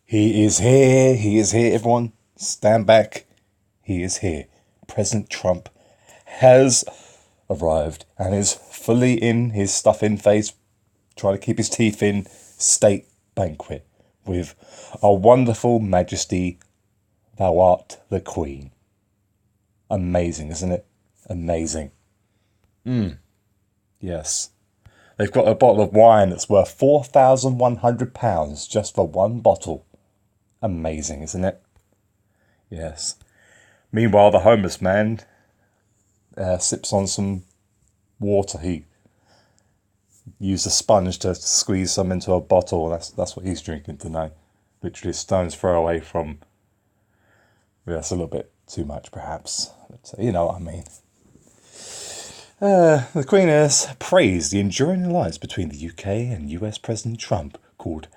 He is here. He is here, everyone. Stand back. He is here. President Trump has arrived and is fully in his stuff in face, trying to keep his teeth in, state banquet with a wonderful majesty. Thou art the Queen. Amazing, isn't it? Amazing. Yes. They've got a bottle of wine that's worth £4,100 just for one bottle. Amazing, isn't it? Yes. Meanwhile, the homeless man sips on some water. He used a sponge to squeeze some into a bottle. That's what he's drinking tonight. Literally a stone's throw away from. Yeah, that's a little bit too much, perhaps. But you know what I mean. The Queen has praised the enduring alliance between the UK and US President Trump, called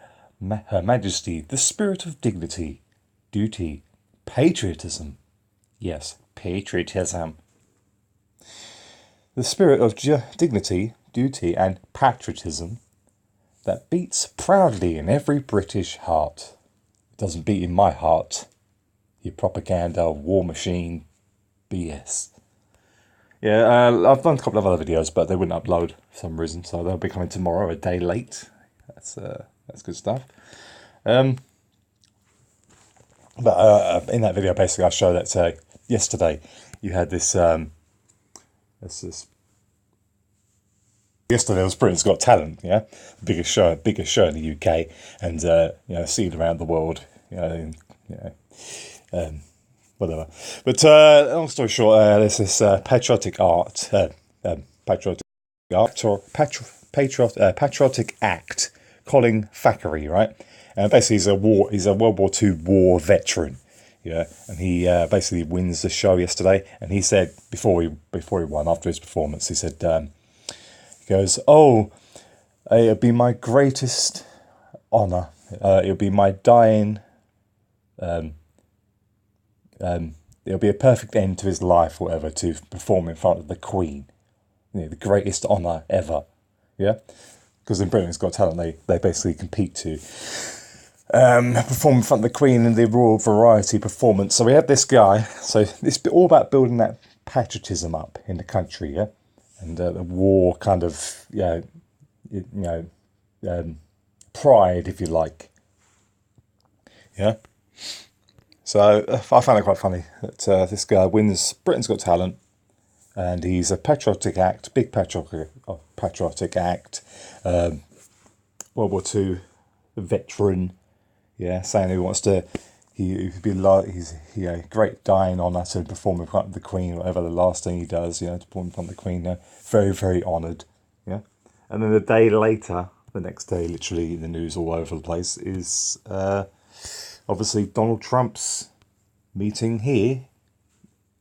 Her Majesty the Spirit of Dignity, Duty, Patriotism. Yes, patriotism. The spirit of dignity, duty, and patriotism that beats proudly in every British heart. It doesn't beat in my heart. Your propaganda, war machine, BS. Yeah, I've done a couple of other videos, but they wouldn't upload for some reason, so they'll be coming tomorrow, a day late. That's good stuff. But in that video, basically, I show that yesterday you had this. Yesterday was Britain's Got Talent, yeah, biggest show in the UK, and seen around the world, whatever. But long story short, there's this patriotic act, Colin Thackeray, right? And basically, he's a World War II war veteran, yeah, and he basically wins the show yesterday. And he said before he won, after his performance, he said he goes, "Oh, it'll be my greatest honour. It'll be my dying. It'll be a perfect end to his life, or whatever, to perform in front of the Queen. You know, the greatest honour ever." Yeah, because in Britain's Got Talent, they basically compete to perform in front of the Queen in the Royal Variety performance. So we had this guy. So it's all about building that patriotism up in the country, yeah, and the war kind of pride, if you like, yeah. So I found it quite funny that this guy wins Britain's Got Talent, and he's a big patriotic act, World War II veteran, yeah, saying he wants to, he'd be like, he's great dying honour to perform in front of the Queen, whatever the last thing he does, to perform in front of the Queen, very, very honoured, yeah. And then the day later, the next day, literally the news all over the place, is obviously Donald Trump's meeting here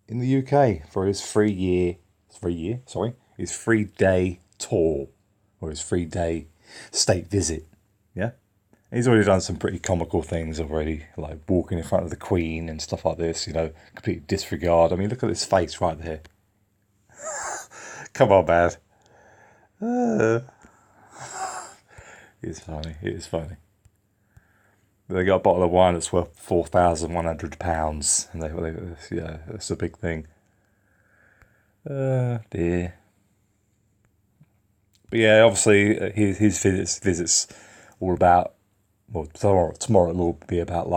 in the UK for his 3-day tour, or his 3-day state visit, yeah. He's already done some pretty comical things already, like walking in front of the Queen and stuff like this, complete disregard. I mean, look at this face right there. Come on, man. It's funny. It is funny. They got a bottle of wine that's worth £4,100, and yeah, that's a big thing. Dear. But yeah, obviously his visits all about. Well, tomorrow it will be about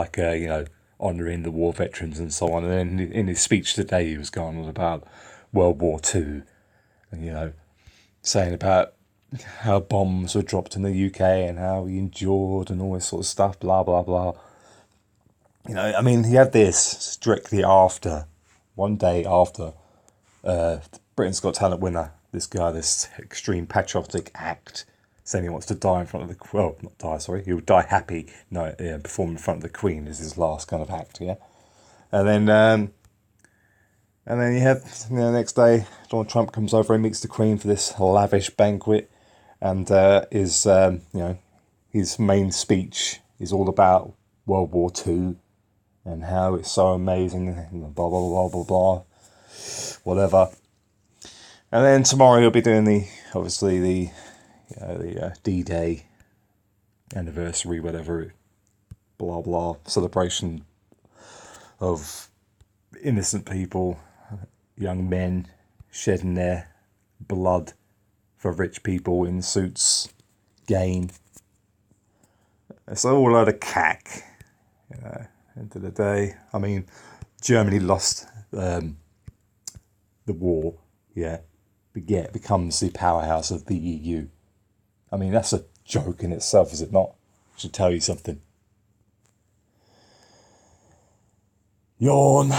honouring the war veterans and so on. And then in his speech today, he was going on about World War II, and saying about how bombs were dropped in the UK and how he endured and all this sort of stuff, blah blah blah. I mean, he had this strictly after, one day after Britain's Got Talent winner, this guy, this extreme patriotic act, saying he wants to die in front of not die, sorry, he would die happy, perform in front of the Queen is his last kind of act, yeah. And then you have, the next day, Donald Trump comes over and meets the Queen for this lavish banquet, and his main speech is all about World War II and how it's so amazing, blah blah blah blah blah, whatever. And then tomorrow he'll be doing the D-Day anniversary, whatever. blah blah, celebration of innocent people, young men shedding their blood for rich people in suits, gain. It's all a load of cack. End of the day, I mean, Germany lost the war, yeah, but yet becomes the powerhouse of the EU. I mean, that's a joke in itself, is it not? Should tell you something. Yawn.